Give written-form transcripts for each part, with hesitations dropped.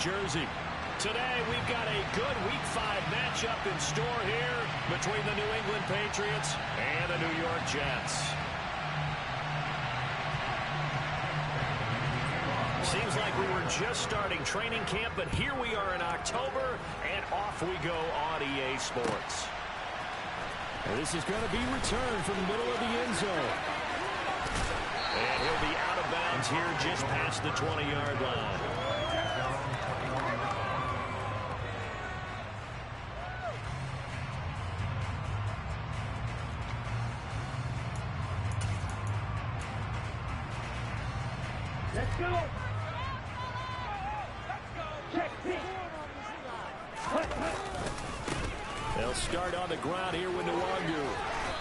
Jersey. Today, we've got a good Week 5 matchup in store here between the New England Patriots and the New York Jets. Seems like we were just starting training camp, but here we are in October, and off we go on EA Sports. This is going to be returned from the middle of the end zone. And he'll be out of bounds here just past the 20-yard line. Let's go. They'll start on the ground here with Nwangwu.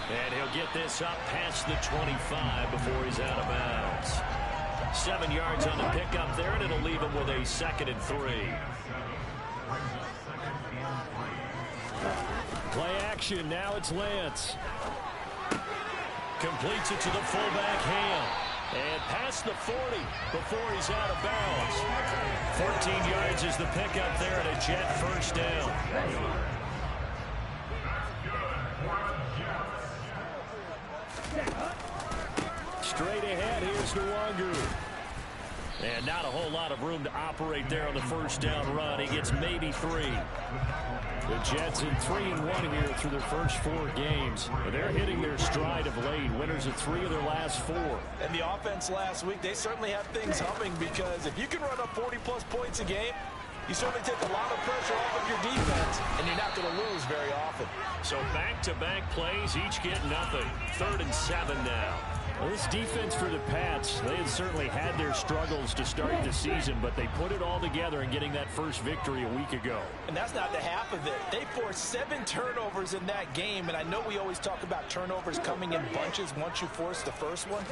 And he'll get this up past the 25 before he's out of bounds. 7 yards on the pickup there, and it'll leave him with a 2nd and 3. Play action. Now it's Lance. Completes it to the fullback Ham. And past the 40 before he's out of bounds. 14 yards is the pickup there, and a Jet first down. Straight ahead, here's Nwangwu. And not a whole lot of room to operate there on the first down run. He gets maybe 3. The Jets in 3-1 here through their first 4 games. They're hitting their stride of late. Winners of 3 of their last 4. And the offense last week, they certainly have things humming, because if you can run up 40-plus points a game, you certainly take a lot of pressure off of your defense, and you're not going to lose very often. So back-to-back plays, each get nothing. 3rd and 7 now. Well, this defense for the Pats, they had certainly had their struggles to start the season, but they put it all together in getting that first victory a week ago. And that's not the half of it. They forced 7 turnovers in that game, and I know we always talk about turnovers coming in bunches once you force the first one,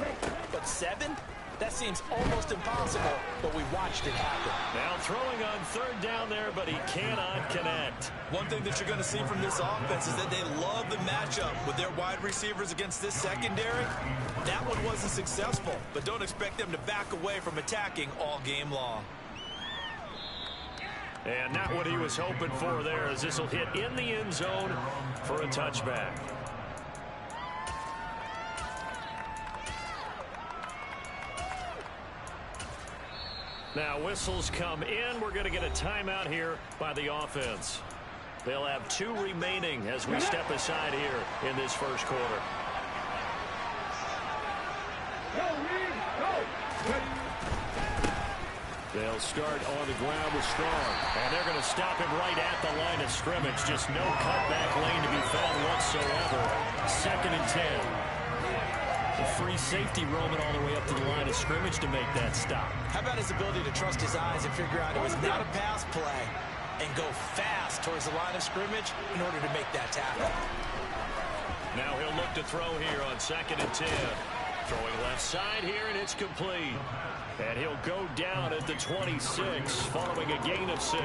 but 7? That seems almost impossible, but we watched it happen. Now throwing on 3rd down there, but he cannot connect. One thing that you're going to see from this offense is that they love the matchup with their wide receivers against this secondary. That one wasn't successful, but don't expect them to back away from attacking all game long. And not what he was hoping for there, as this will hit in the end zone for a touchback. Now whistles come in. We're going to get a timeout here by the offense. They'll have 2 remaining as we step aside here in this first quarter. They'll start on the ground with Strong. And they're going to stop him right at the line of scrimmage. Just no cutback lane to be found whatsoever. 2nd and 10. A free safety roaming all the way up to the line of scrimmage to make that stop. How about his ability to trust his eyes and figure out it was not a pass play and go fast towards the line of scrimmage in order to make that tackle. Now he'll look to throw here on 2nd and 10. Throwing left side here, and it's complete. And he'll go down at the 26 following a gain of 6.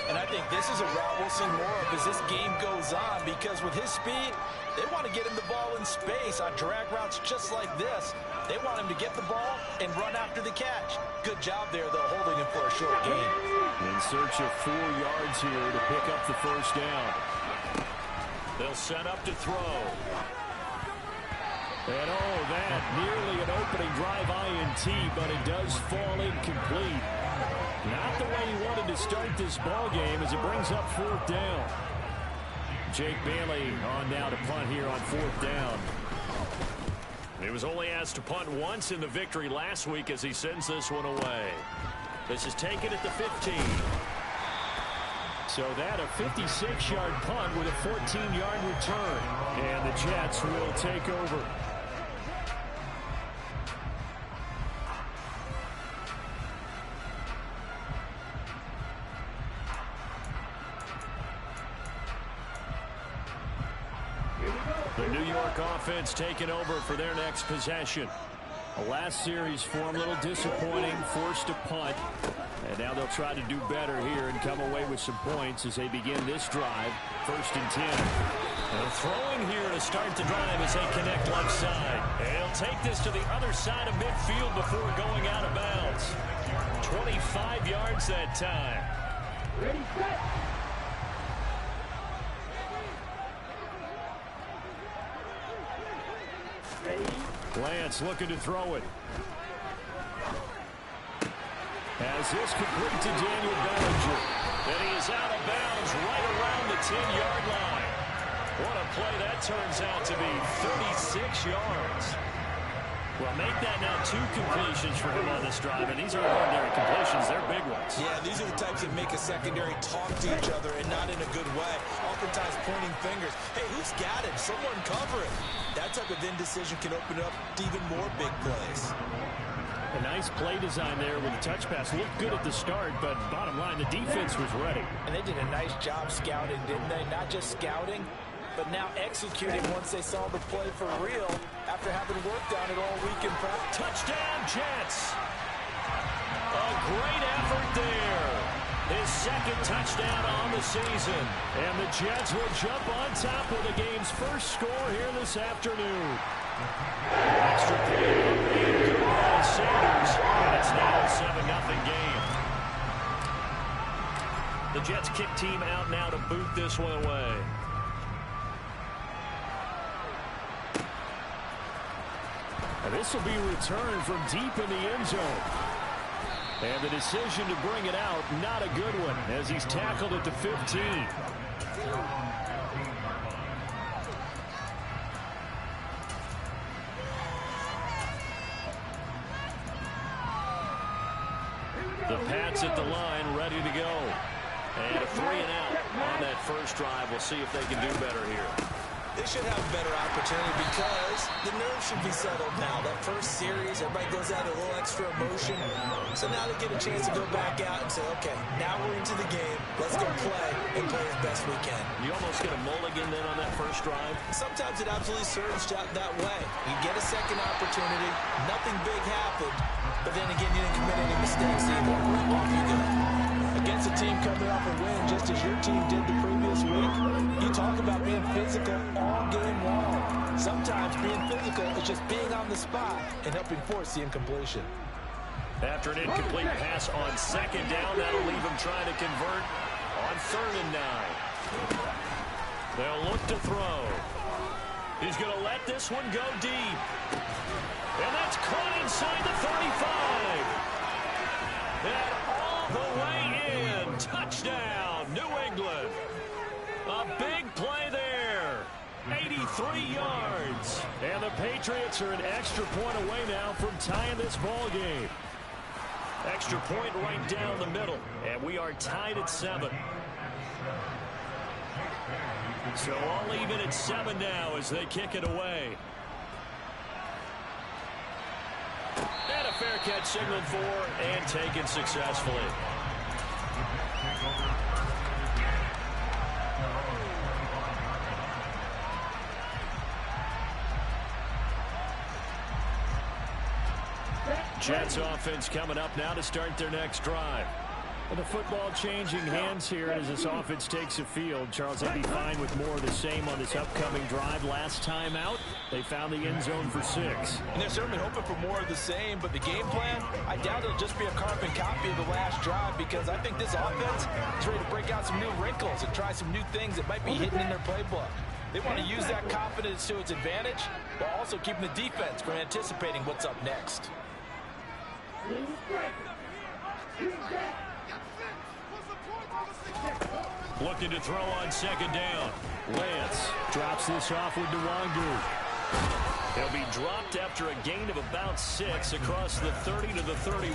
And I think this is a route we'll see more of as this game goes on, because with his speed, they want to get him the ball in space on drag routes just like this. They want him to get the ball and run after the catch. Good job there, though, holding him for a short gain. In search of 4 yards here to pick up the first down. They'll set up to throw. And oh, that nearly an opening drive INT, but it does fall incomplete. Not the way he wanted to start this ball game as it brings up 4th down. Jake Bailey on now to punt here on 4th down. He was only asked to punt once in the victory last week as he sends this one away. This is taken at the 15. So that a 56-yard punt with a 14-yard return. And the Jets will take over. The New York offense taking over for their next possession. The last series form a little disappointing, forced to punt. And now they'll try to do better here and come away with some points as they begin this drive. 1st and 10. And throwing here to start the drive as they connect left side. And he'll take this to the other side of midfield before going out of bounds. 25 yards yards that time. Ready, set. Lance looking to throw it. As this complete to Daniel Bellinger. And he is out of bounds right around the 10-yard line. What a play that turns out to be, 36 yards. Well, make that now 2 completions for him on this drive, and these aren't ordinary completions. They're big ones. Yeah, these are the types that make a secondary talk to each other, and not in a good way. Oftentimes pointing fingers. Hey, who's got it? Someone cover it. That type of indecision can open up to even more big plays. A nice play design there with the touch pass. Looked good at the start, but bottom line, the defense was ready. And they did a nice job scouting, didn't they? Not just scouting, but now executing once they saw the play for real after having worked on it all week in practice. Touchdown, Jets! A great effort there. His second touchdown on the season. And the Jets will jump on top of the game's first score here this afternoon. Extra point by Sanders, and it's now a 7-0 game. The Jets kick team out now to boot this one away. And this will be returned from deep in the end zone. And the decision to bring it out, not a good one, as he's tackled at the 15. The Pats at the line, ready to go. And a 3-and-out on that first drive. We'll see if they can do better here. They should have a better opportunity because the nerves should be settled now. That first series, everybody goes out a little extra emotion. So now they get a chance to go back out and say, okay, now we're into the game. Let's go play and play as best we can. You almost get a mulligan then on that first drive. Sometimes it absolutely serves that way. You get a second opportunity. Nothing big happened. But then again, you didn't commit any mistakes either. Off you go. Against a team coming off a win, just as your team did the previous week, you talk about being physical all game long. Sometimes being physical is just being on the spot and helping force the incompletion. After an incomplete pass on second down, that'll leave him trying to convert on 3rd and 9. They'll look to throw. He's going to let this one go deep. And that's caught inside the 35. And all the way in. Touchdown, New England. A big play there. 83 yards. And the Patriots are an extra point away now from tying this ball game. Extra point right down the middle. And we are tied at 7. So all even at 7 now as they kick it away. And a fair catch signaled for and taken successfully. Jets offense coming up now to start their next drive. And the football changing hands here as this offense takes the field. Charles, they'd be fine with more of the same on this upcoming drive. Last time out, they found the end zone for 6. And they're certainly hoping for more of the same, but the game plan, I doubt it'll just be a carbon copy of the last drive because I think this offense is ready to break out some new wrinkles and try some new things that might be hidden in their playbook. They want to use that confidence to its advantage while also keeping the defense from anticipating what's up next. Looking to throw on second down. Lance drops this off with Nwangu. He'll be dropped after a gain of about 6 across the 30 to the 31.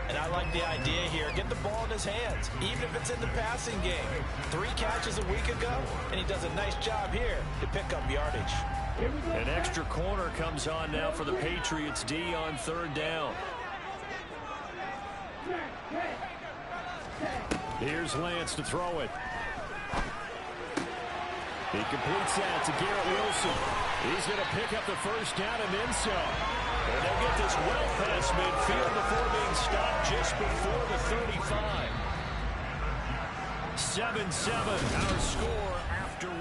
And I like the idea here. Get the ball in his hands, even if it's in the passing game. 3 catches a week ago, and he does a nice job here to pick up yardage. An extra corner comes on now for the Patriots D on 3rd down. Here's Lance to throw it. He completes that to Garrett Wilson. He's going to pick up the first down and then some. And they'll get this well past midfield before being stopped just before the 35. 7-7, our score after 1.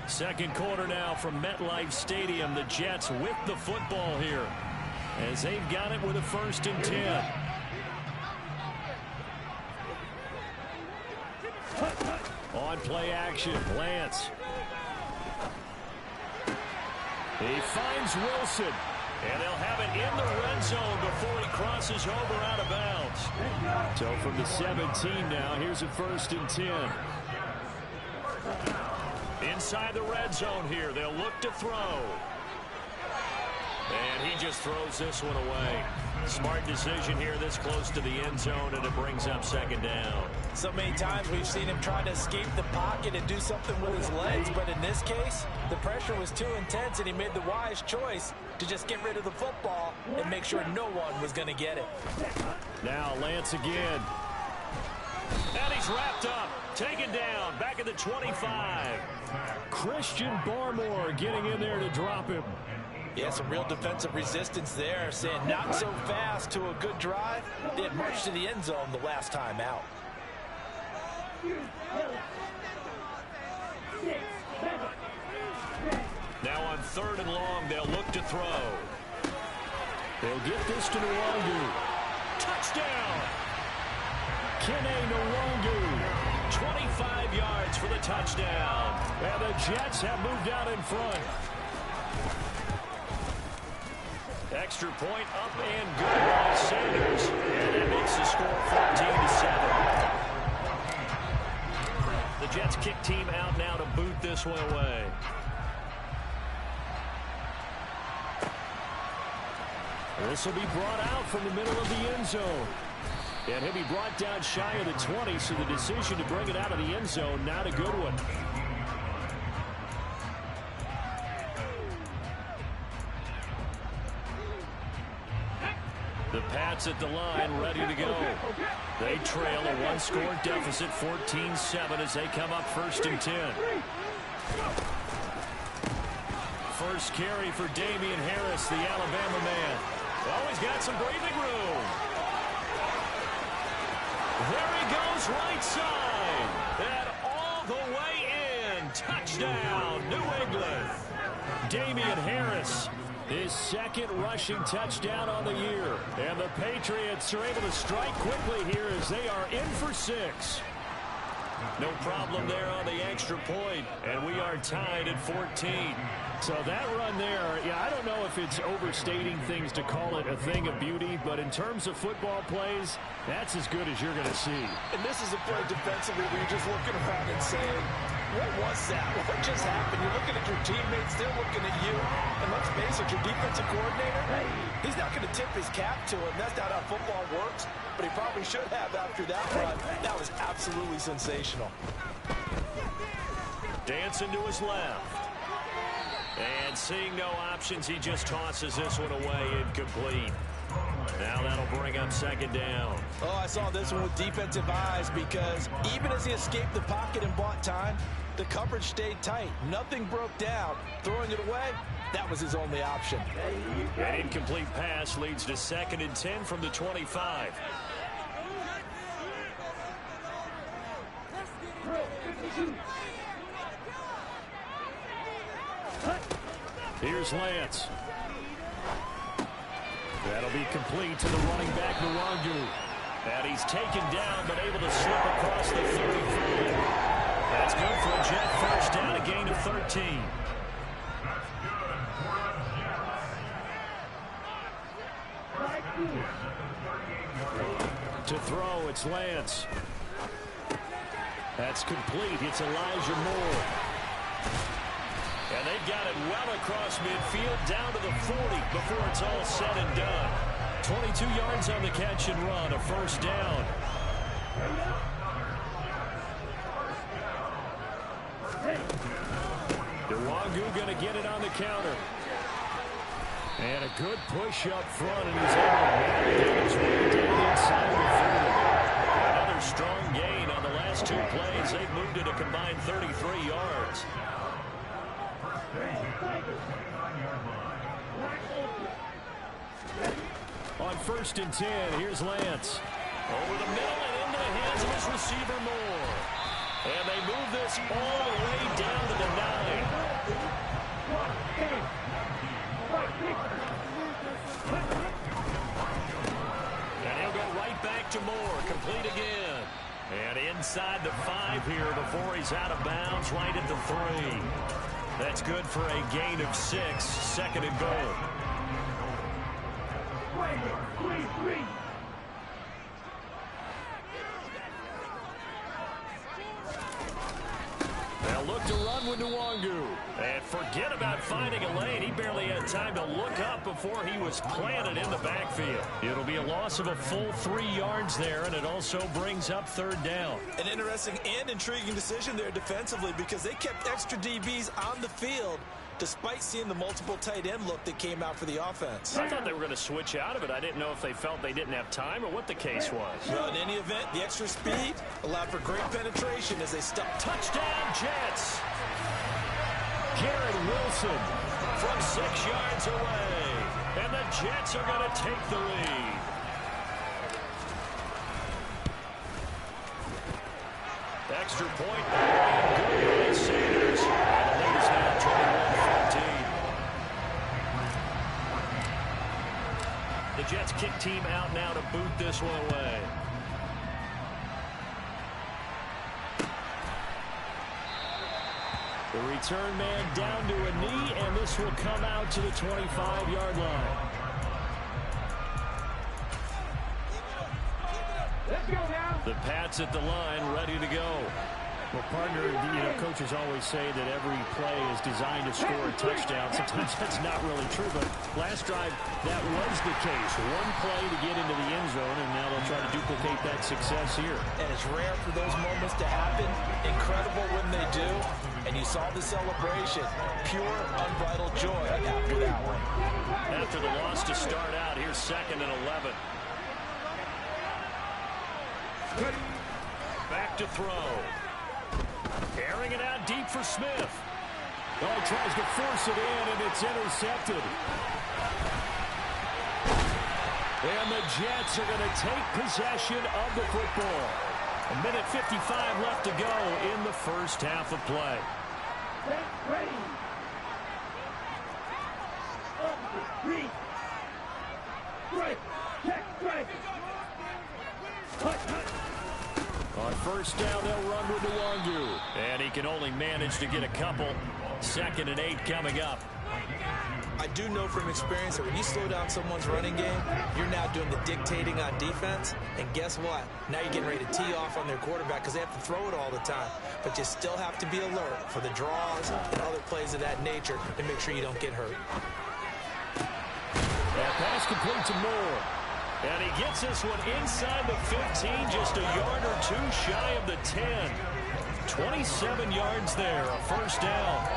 Second quarter now from MetLife Stadium. The Jets with the football here as they've got it with a 1st and 10. on play action. Lance. He finds Wilson. And they'll have it in the red zone before he crosses over out of bounds. So from the 17 now, here's a 1st and 10. Inside the red zone here, they'll look to throw. And he just throws this one away. Smart decision here this close to the end zone, and it brings up 2nd down. So many times we've seen him try to escape the pocket and do something with his legs, but in this case, the pressure was too intense, and he made the wise choice to just get rid of the football and make sure no one was going to get it. Now Lance again. And he's wrapped up, taken down, back at the 25. Christian Barmore getting in there to drop him. Yeah, some real defensive resistance there, saying not so fast to a good drive. They had marched to the end zone the last time out. Now on 3rd and long, they'll look to throw. They'll get this to Nwangu. Touchdown! Kene Nwangu. 25 yards for the touchdown. And the Jets have moved out in front. Extra point up and good by Sanders. And that makes the score 14-7. The Jets kick team out now to boot this one away. This will be brought out from the middle of the end zone. And he'll be brought down shy of the 20, so the decision to bring it out of the end zone, not a good one. The Pats at the line, ready to go. They trail a 1-score deficit, 14-7, as they come up 1st and 10. First carry for Damian Harris, the Alabama man. Oh, he's got some breathing room. There he goes, right side. And all the way in. Touchdown, New England. Damian Harris, his 2nd rushing touchdown on the year. And the Patriots are able to strike quickly here as they are in for 6. No problem there on the extra point, and we are tied at 14. So that run there, yeah, I don't know if it's overstating things to call it a thing of beauty, but in terms of football plays, that's as good as you're going to see. And this is a play defensively where you're just looking around and saying, what was that? What just happened? You're looking at your teammates, they're looking at you. And let's face it, your defensive coordinator, he's not going to tip his cap to him. That's not how football works, but he probably should have after that run. That was absolutely sensational. Dancing to his left. And seeing no options, he just tosses this one away, incomplete. Now that'll bring up 2nd down. Oh, I saw this one with defensive eyes because even as he escaped the pocket and bought time, the coverage stayed tight. Nothing broke down. Throwing it away, that was his only option. An incomplete pass leads to 2nd and 10 from the 25. Here's Lance. That'll be complete to the running back, Nwangu. And he's taken down, but able to slip across the 35. That's good for a Jet 1st down, a gain of 13. To throw, it's Lance. That's complete. It's Elijah Moore. And they've got it well across midfield, down to the 40 before it's all said and done. 22 yards on the catch and run, a 1st down. Nwangu going to get it on the counter. And a good push up front, and he's able to navigate his way down inside the 40. Another strong gain on the last 2 plays. They've moved it a combined 33 yards. On 1st and 10, here's Lance. Over the middle and into the hands of his receiver Moore. And they move this all the way down to the 9. And he'll go right back to Moore. Complete again. And inside the 5 here before he's out of bounds, right at the 3. That's good for a gain of 6, 2nd and goal. They'll look to run with Nwangu. And forget about finding a lane. He barely had time to look up before he was planted in the backfield. It'll be a loss of a full 3 yards there, and it also brings up 3rd down. An interesting and intriguing decision there defensively because they kept extra DBs on the field despite seeing the multiple tight end look that came out for the offense. I thought they were going to switch out of it. I didn't know if they felt they didn't have time or what the case was. Well, in any event, the extra speed allowed for great penetration as they stuck. Touchdown, Jets! Garrett Wilson from 6 yards away. And the Jets are going to take the lead. Extra point. Good by Sanders. And the lead is now 21-14. The Jets kick team out now to boot this one away. The return man down to a knee, and this will come out to the 25-yard line. Let's go now. The Pats at the line, ready to go. Well, partner, coaches always say that every play is designed to score a touchdown. Sometimes that's not really true, but last drive, that was the case. One play to get into the end zone, and now they'll try to duplicate that success here. And it's rare for those moments to happen. Incredible when they do. And you saw the celebration. Pure, unbridled joy after that one. After the loss to start out, here's 2nd and 11. Back to throw. Airing it out deep for Smith. Oh, he tries to force it in, and it's intercepted. And the Jets are going to take possession of the football. 1:55 left to go in the first half of play. Ready. Up the street. Strike. Check. Strike. On first down, they'll run with Nwangu. And he can only manage to get a couple. 2nd and 8 coming up. I do know from experience that when you slow down someone's running game, you're now doing the dictating on defense. And guess what? Now you're getting ready to tee off on their quarterback because they have to throw it all the time. But you still have to be alert for the draws and other plays of that nature to make sure you don't get hurt. That pass complete to Moore. And he gets this one inside the 15, just a yard or 2 shy of the 10. 27 yards there, a first down.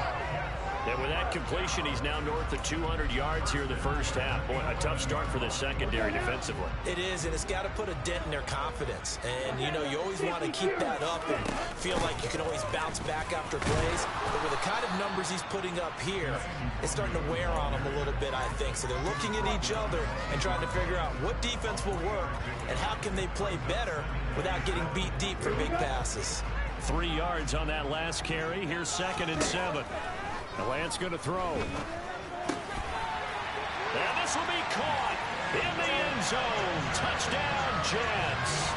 And with that completion, he's now north of 200 yards here in the first half. Boy, a tough start for the secondary defensively. It is, and it's got to put a dent in their confidence. And, you always want to keep that up and feel like you can always bounce back after plays. But with the kind of numbers he's putting up here, it's starting to wear on them a little bit, I think. So they're looking at each other and trying to figure out what defense will work and how can they play better without getting beat deep for big passes. 3 yards on that last carry. Here's 2nd and 7. Lance going to throw. And this will be caught in the end zone. Touchdown, Jets.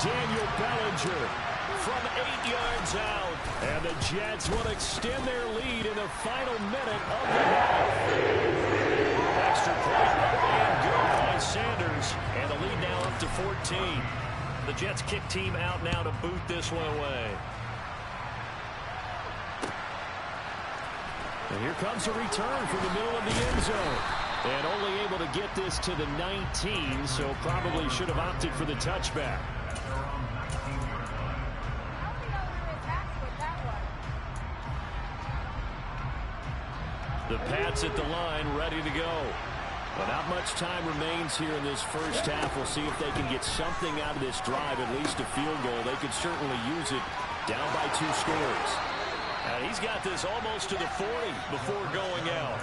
Daniel Bellinger from 8 yards out. And the Jets will extend their lead in the final minute of the half. Extra point and good by Sanders. And the lead now up to 14. The Jets kick team out now to boot this one away. And here comes a return from the middle of the end zone. And only able to get this to the 19, so probably should have opted for the touchback. The Pats at the line, ready to go. But not much time remains here in this first half. We'll see if they can get something out of this drive, at least a field goal. They could certainly use it down by 2 scores. And he's got this almost to the 40 before going out.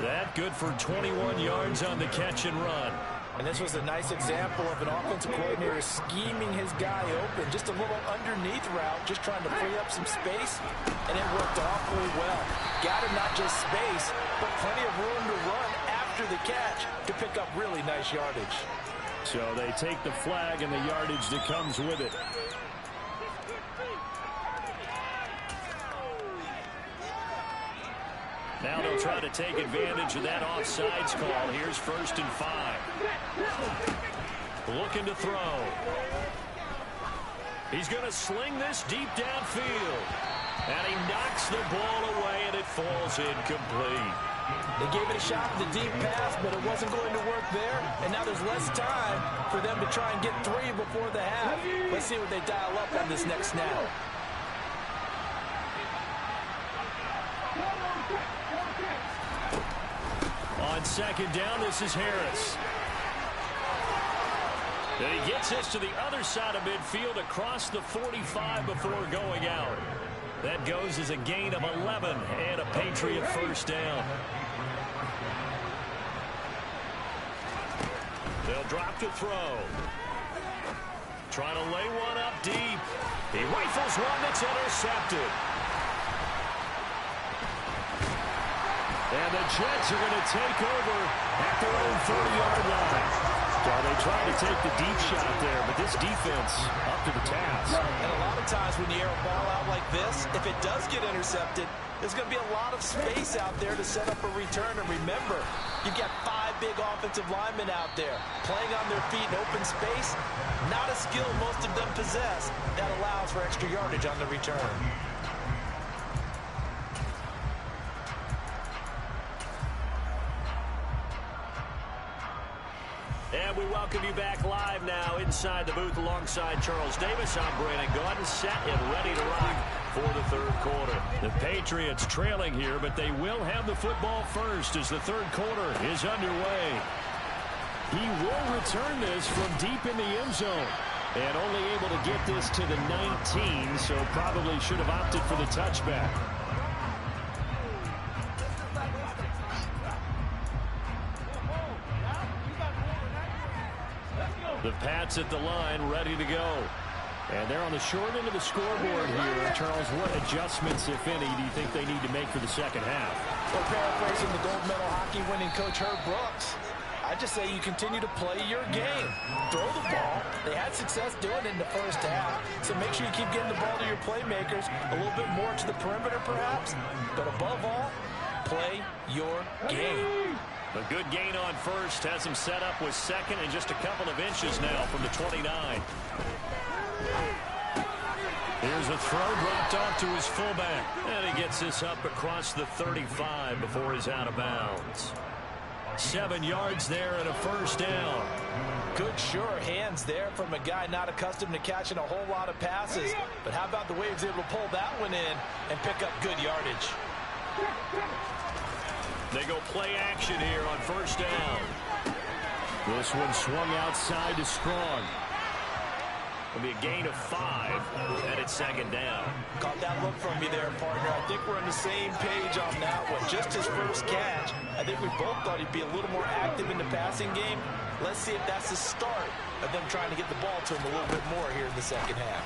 That good for 21 yards on the catch and run. And this was a nice example of an offensive coordinator scheming his guy open. Just a little underneath route, just trying to free up some space, and it worked awfully well. Got him not just space, but plenty of room to run after the catch to pick up really nice yardage. So they take the flag and the yardage that comes with it. Now they'll try to take advantage of that offsides call. Here's 1st and 5. Looking to throw. He's going to sling this deep downfield. And he knocks the ball away, and it falls incomplete. They gave it a shot with the deep pass, but it wasn't going to work there. And now there's less time for them to try and get 3 before the half. Let's see what they dial up on this next snap. On 2nd down, this is Harris. And he gets this to the other side of midfield across the 45 before going out. That goes as a gain of 11 and a Patriot 1st down. They'll drop to throw. Trying to lay one up deep. He rifles one that's intercepted. And the Jets are going to take over at their own 30-yard line. Well, they tried to take the deep shot there, but this defense up to the task. And a lot of times when you air a ball out like this, if it does get intercepted, there's going to be a lot of space out there to set up a return. And remember, you've got 5 big offensive linemen out there playing on their feet in open space. Not a skill most of them possess. That allows for extra yardage on the return. And we welcome you back live now inside the booth alongside Charles Davis. I'm Brandon Gaudin, set and ready to rock for the 3rd quarter. The Patriots trailing here, but they will have the football first as the 3rd quarter is underway. He will return this from deep in the end zone. And only able to get this to the 19, so probably should have opted for the touchback. The Pats at the line, ready to go. And they're on the short end of the scoreboard here. Charles, what adjustments, if any, do you think they need to make for the 2nd half? Well, paraphrasing the gold medal hockey winning coach Herb Brooks, I just say you continue to play your game. Throw the ball. They had success doing it in the 1st half, so make sure you keep getting the ball to your playmakers, a little bit more to the perimeter perhaps, but above all, play your game. A good gain on 1st has him set up with 2nd and just a couple of inches now from the 29. Here's a throw dropped off to his fullback. And he gets this up across the 35 before he's out of bounds. 7 yards there and a 1st down. Good sure hands there from a guy not accustomed to catching a whole lot of passes. But how about the way he was able to pull that one in and pick up good yardage? They go play action here on 1st down. This one swung outside to Strong. It'll be a gain of 5, and it's 2nd down. Caught that look from you there, partner. I think we're on the same page on that one. Just his 1st catch. I think we both thought he'd be a little more active in the passing game. Let's see if that's the start of them trying to get the ball to him a little bit more here in the 2nd half.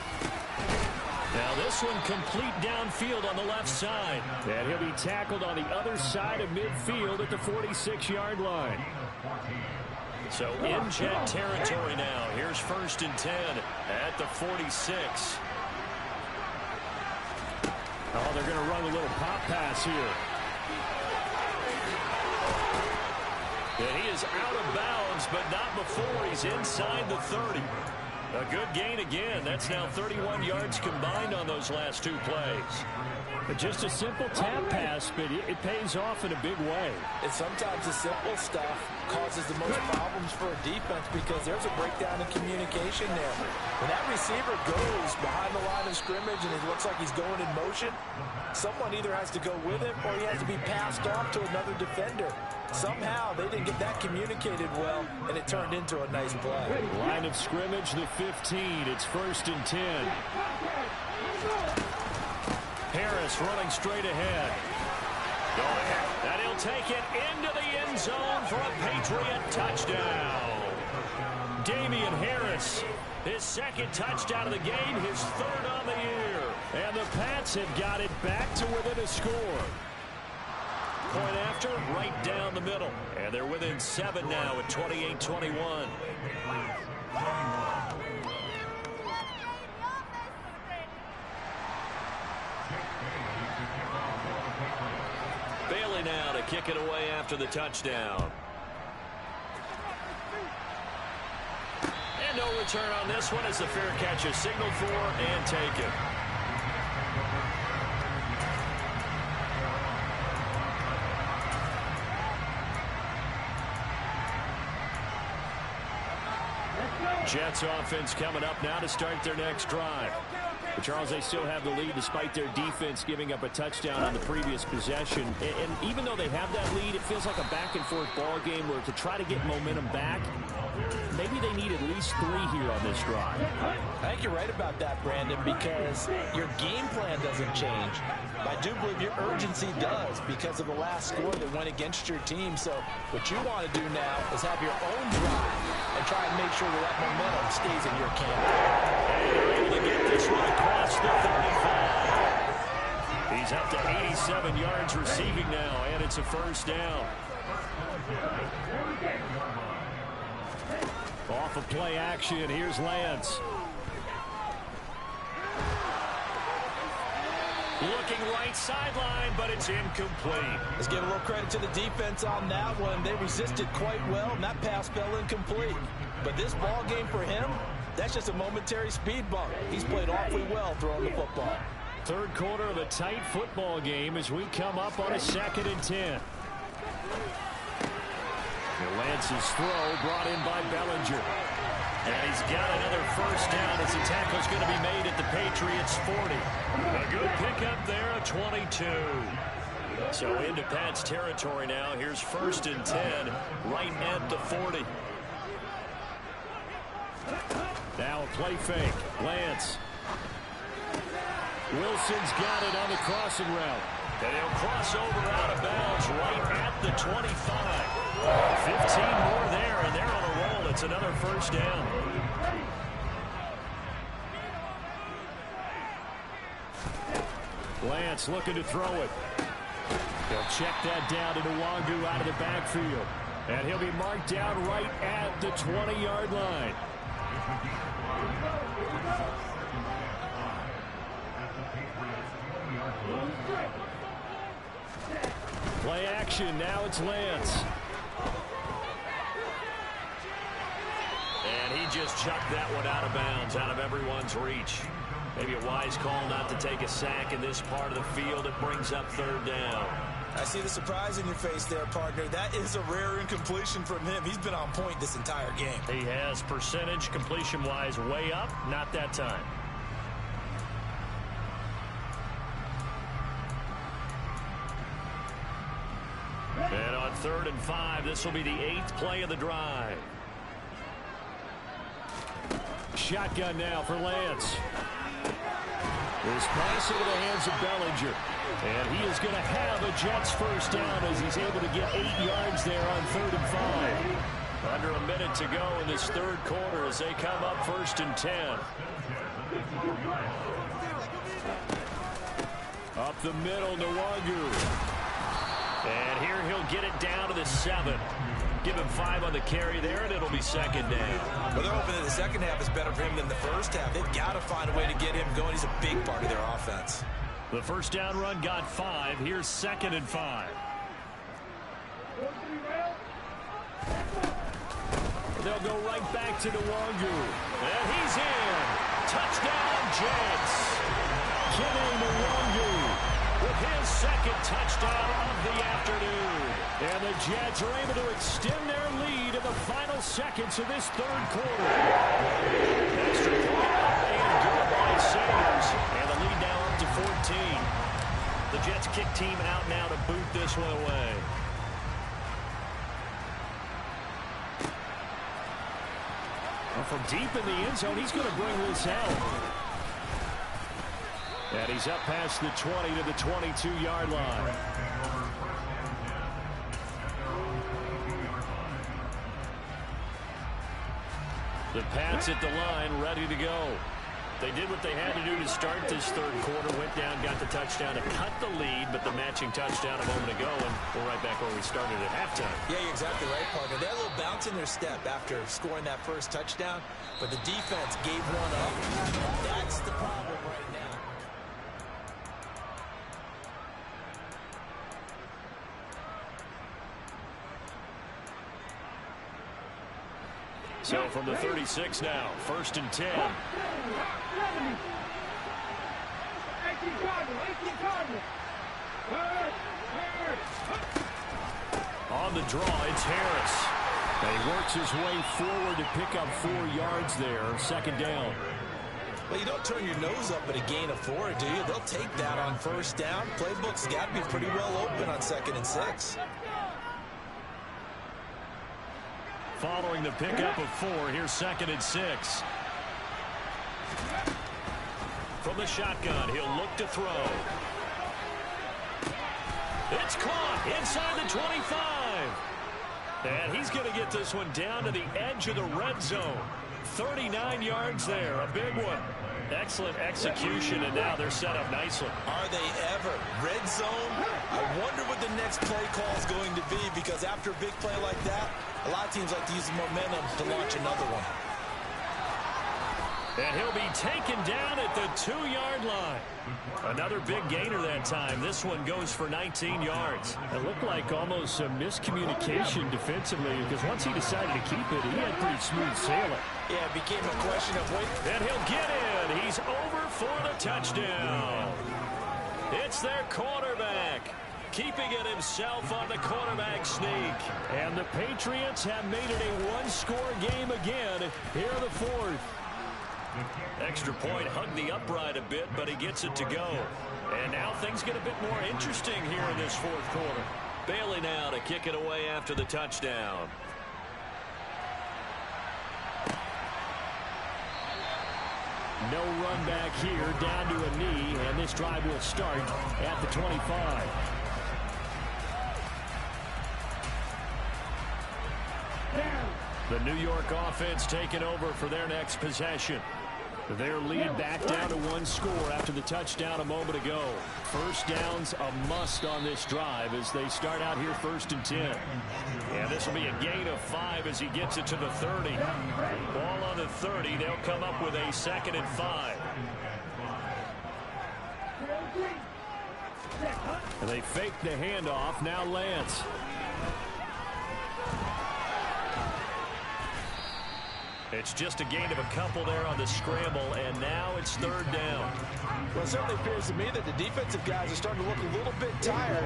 Now this one complete downfield on the left side. And he'll be tackled on the other side of midfield at the 46-yard line. So in Jet territory now. Here's 1st and 10 at the 46. Oh, they're going to run a little pop pass here. And he is out of bounds, but not before he's inside the 30. A good gain again. That's now 31 yards combined on those last 2 plays. But just a simple tap pass, but it pays off in a big way. And sometimes the simple stuff causes the most problems for a defense because there's a breakdown in communication there. When that receiver goes behind the line of scrimmage and it looks like he's going in motion, someone either has to go with him or he has to be passed off to another defender. Somehow they didn't get that communicated well, and it turned into a nice play. Line of scrimmage, the 15. It's 1st and 10. Harris running straight ahead. And he'll take it into the end zone for a Patriot touchdown. Damian Harris, his 2nd touchdown of the game, his 3rd on the year. And the Pats have got it back to within a score. Point after, right down the middle. And they're within 7 now at 28-21. Bailey kick it away after the touchdown. And no return on this one as the fair catch is signaled for and taken. Jets offense coming up now to start their next drive. But Charles, they still have the lead despite their defense giving up a touchdown on the previous possession. And even though they have that lead, it feels like a back-and-forth ball game where to try to get momentum back, maybe they need at least 3 here on this drive. I think you're right about that, Brandon, because your game plan doesn't change. I do believe your urgency does because of the last score that went against your team. So what you want to do now is have your own drive and try and make sure that momentum stays in your camp. And they're able to get this one across the 35. He's up to 87 yards receiving now, and it's a first down. Off of play action, here's Lance. Looking right sideline, but it's incomplete. Let's give a little credit to the defense on that one. They resisted quite well, and that pass fell incomplete. But this ball game for him, that's just a momentary speed bump. He's played awfully well throwing the football. Third quarter of a tight football game as we come up on a 2nd and 10. Lance's throw brought in by Bellinger. And he's got another first down as the tackle's going to be made at the Patriots 40. A good pickup there, a 22. So into Pat's territory now. Here's 1st and 10, right at the 40. Now a play fake. Lance. Wilson's got it on the crossing route. And he'll cross over out of bounds right at the 25. 15 more there, and they're on a roll. It's another first down. Lance looking to throw it. He'll check that down to Nwangu out of the backfield. And he'll be marked down right at the 20-yard line. Play action, now it's Lance. And he just chucked that one out of bounds, out of everyone's reach. Maybe a wise call not to take a sack in this part of the field. It brings up 3rd down. I see the surprise in your face there, partner. That is a rare incompletion from him. He's been on point this entire game. He has percentage completion-wise way up, not that time. And on 3rd and 5, this will be the 8th play of the drive. Shotgun now for Lance. This pass into the hands of Bellinger. And he is going to have a Jets first down as he's able to get 8 yards there on 3rd and 5. Under a minute to go in this 3rd quarter as they come up 1st and 10. Up the middle, Nwangu. And here he'll get it down to the 7. Give him 5 on the carry there, and it'll be 2nd down. Well, they're hoping that the second half is better for him than the first half. They've got to find a way to get him going. He's a big part of their offense. The first down run got 5. Here's 2nd and 5. They'll go right back to Nwangu. And he's in. Touchdown, Jets. Kenny Nwangu With his 2nd touchdown of the afternoon. And the Jets are able to extend their lead in the final seconds of this 3rd quarter. Extra point up and good by Sanders. And the lead now up to 14. The Jets kick team out now to boot this one away. Well, from deep in the end zone, he's going to bring this out. And he's up past the 20 to the 22-yard line. The Pats at the line, ready to go. They did what they had to do to start this 3rd quarter. Went down, got the touchdown to cut the lead, but the matching touchdown a moment ago, and we're right back where we started at halftime. Yeah, you're exactly right, partner. They had a little bounce in their step after scoring that first touchdown, but the defense gave one up. That's the problem right now. So from the 36 now, 1st and 10. On the draw, it's Harris. And he works his way forward to pick up 4 yards there. 2nd down. Well, you don't turn your nose up at a gain of 4, do you? They'll take that on 1st down. Playbook's got to be pretty well open on 2nd and 6. Following the pickup of 4, here's 2nd and 6. From the shotgun, he'll look to throw. It's caught inside the 25. And he's going to get this one down to the edge of the red zone. 39 yards there, a big one. Excellent execution, and now they're set up nicely. Are they ever? Red zone? I wonder what the next play call is going to be, because after a big play like that, a lot of teams like to use the momentum to launch another one. And he'll be taken down at the 2-yard line. Another big gainer that time. This one goes for 19 yards. It looked like almost a miscommunication defensively, because once he decided to keep it, he had pretty smooth sailing. Yeah, it became a question of wait. And he'll get in. He's over for the touchdown. It's their quarterback, keeping it himself on the quarterback sneak. And the Patriots have made it a one-score game again here in the 4th. Extra point hugged the upright a bit, but he gets it to go. And now things get a bit more interesting here in this 4th quarter. Bailey now to kick it away after the touchdown. No run back here, down to a knee, and this drive will start at the 25. The New York offense taking over for their next possession. Their lead back down to 1 score after the touchdown a moment ago. 1st down's a must on this drive as they start out here 1st and 10. And this will be a gain of 5 as he gets it to the 30. Ball on the 30. They'll come up with a 2nd and 5. And they fake the handoff. Now Lance. It's just a gain of a couple there on the scramble, and now it's 3rd down. Well, it certainly appears to me that the defensive guys are starting to look a little bit tired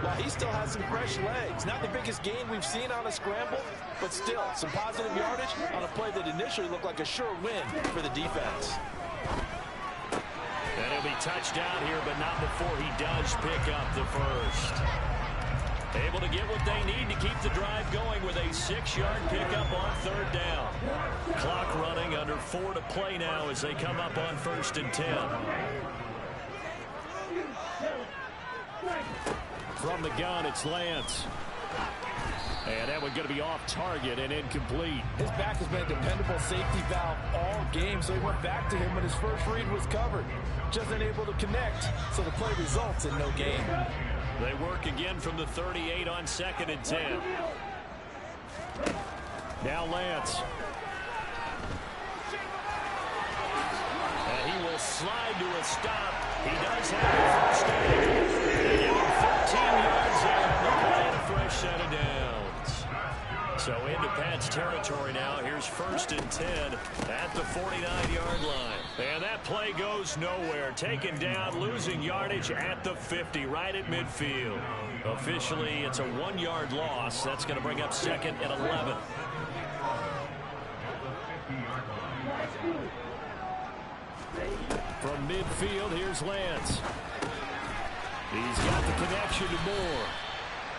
while he still has some fresh legs. Not the biggest gain we've seen on a scramble, but still some positive yardage on a play that initially looked like a sure win for the defense. And he'll be touched down here, but not before he does pick up the 1st. Able to get what they need to keep the drive going with a 6-yard pickup on 3rd down. Clock running, under 4 to play now as they come up on 1st and 10. From the gun, it's Lance. And that one's going to be off target and incomplete. His back has been a dependable safety valve all game, so he went back to him when his first read was covered. Just unable to connect, so the play results in no gain. They work again from the 38 on 2nd and 10. Now Lance. And he will slide to a stop. He does have the 1st down. They give him 13 yards there on the play and a fresh set of downs. So into Pat's territory now. Here's 1st and 10 at the 49-yard line. And that play goes nowhere. Taken down, losing yardage at the 50, right at midfield. Officially, it's a 1-yard loss. That's going to bring up 2nd and 11. From midfield, here's Lance. He's got the connection to Moore.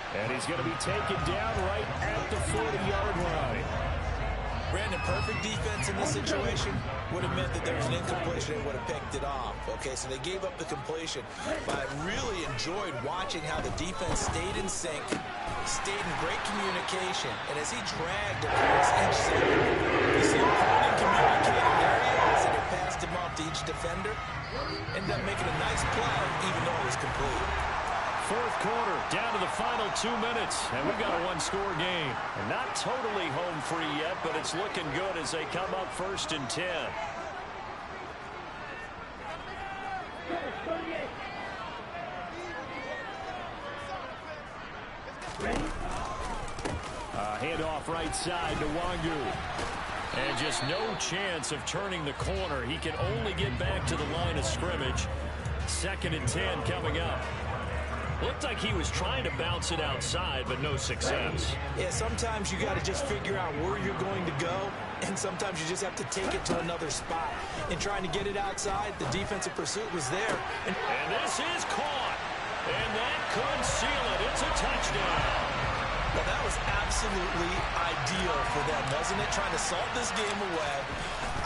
And he's going to be taken down right at the 40-yard line. Brandon, perfect defense in this situation would have meant that there was an incompletion and would have picked it off. Okay, so they gave up the completion. But I really enjoyed watching how the defense stayed in sync, stayed in great communication, and as he dragged across each segment, you see him in communicating areas, and it passed him off to each defender. Ended up making a nice play, even though it was complete. 4th quarter, down to the final 2 minutes, and we've got a 1-score game. And not totally home free yet, but it's looking good as they come up 1st and 10. Handoff right side to Wangu. And just no chance of turning the corner. He can only get back to the line of scrimmage. 2nd and 10 coming up. Looked like he was trying to bounce it outside, but no success. Yeah, sometimes you got to just figure out where you're going to go, and sometimes you just have to take it to another spot. In trying to get it outside, the defensive pursuit was there. And this is caught. And that could seal it. It's a touchdown. Well, that was absolutely ideal for them, wasn't it? Trying to salt this game away.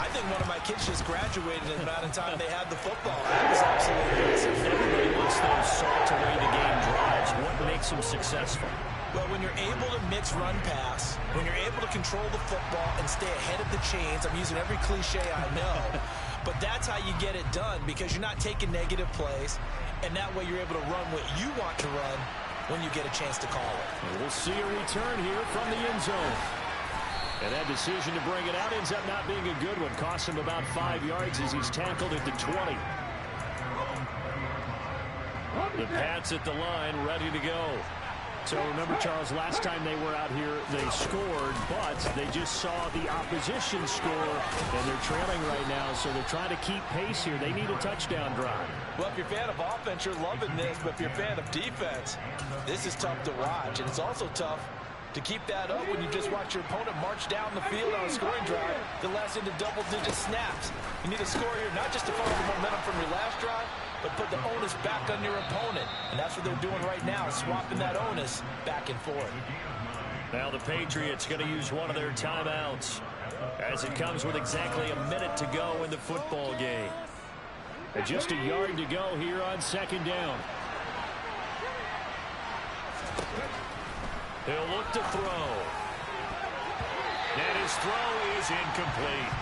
I think one of my kids just graduated in the amount of time they had the football. That was absolutely impressive. Everybody wants those salt away the game drives. What makes them successful? Well, when you're able to mix run-pass, when you're able to control the football and stay ahead of the chains, I'm using every cliche I know, but that's how you get it done because you're not taking negative plays, and that way you're able to run what you want to run when you get a chance to call it. We'll see a return here from the end zone. And that decision to bring it out ends up not being a good one. Costs him about 5 yards as he's tackled at the 20. The Pats at the line, ready to go. So remember, Charles, last time they were out here, they scored, but they just saw the opposition score, and they're trailing right now, so they're trying to keep pace here. They need a touchdown drive. Well, if you're a fan of offense, you're loving this, but if you're a fan of defense, this is tough to watch, and it's also tough to keep that up when you just watch your opponent march down the field on a scoring drive that lasts into double-digit snaps. You need a score here, not just to follow the momentum from your last drive, but put the onus back on your opponent. And that's what they're doing right now, swapping that onus back and forth. Now the Patriots going to use one of their timeouts as it comes with exactly a minute to go in the football game. And just a yard to go here on 2nd down. He'll look to throw. And his throw is incomplete.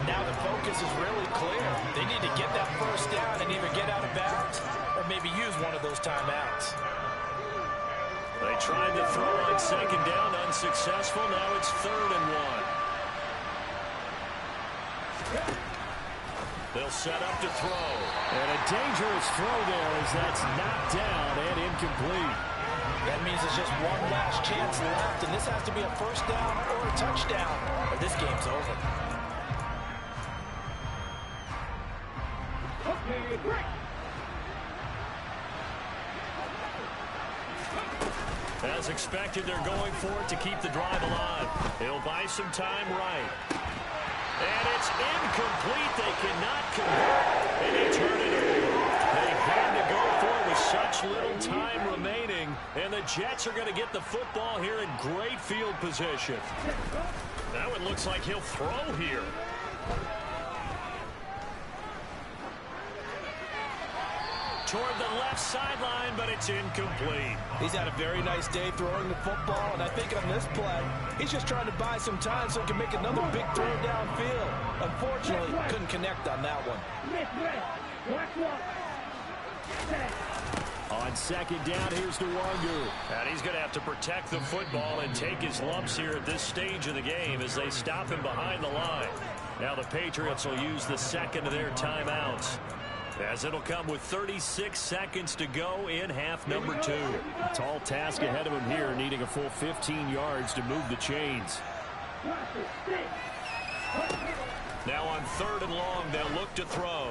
Now the focus is really clear. They need to get that first down and either get out of bounds or maybe use one of those timeouts. They tried to throw on 2nd down, unsuccessful. Now it's 3rd and 1. They'll set up to throw. And a dangerous throw there as that's knocked down and incomplete. That means it's just one last chance left, and this has to be a first down or a touchdown, or this game's over. Okay, break. As expected, they're going for it to keep the drive alive. He'll buy some time right. And it's incomplete. They cannot convert, and they turn it over. They had to go for it with such little time remaining, and the Jets are going to get the football here in great field position. Now it looks like he'll throw here. Toward the left sideline, but it's incomplete. He's had a very nice day throwing the football, and I think on this play, he's just trying to buy some time so he can make another big throw downfield. Unfortunately, couldn't connect on that one. On 2nd down, here's Nwangu. And he's going to have to protect the football and take his lumps here at this stage of the game as they stop him behind the line. Now the Patriots will use the 2nd of their timeouts, as it'll come with 36 seconds to go in half number 2. A tall task ahead of him here, needing a full 15 yards to move the chains. Now on 3rd and long, they'll look to throw.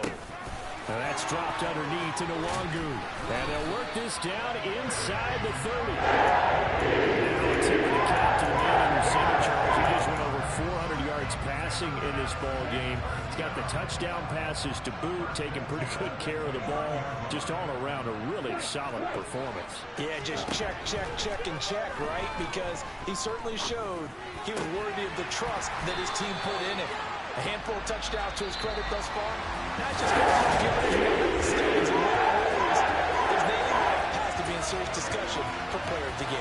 And that's dropped underneath to Nwangu. And they'll work this down inside the 30. Now tipping the cap to the man under center, Charles. He just went over 400 yards passing in this ball game. He's got the touchdown passes to boot, taking pretty good care of the ball. Just all around a really solid performance. Yeah, just check, check, check, and check, right? Because he certainly showed he was worthy of the trust that his team put in him. A handful of touchdowns to his credit thus far. Not just because of his mistakes and always, his name has to be in serious discussion for player of the game.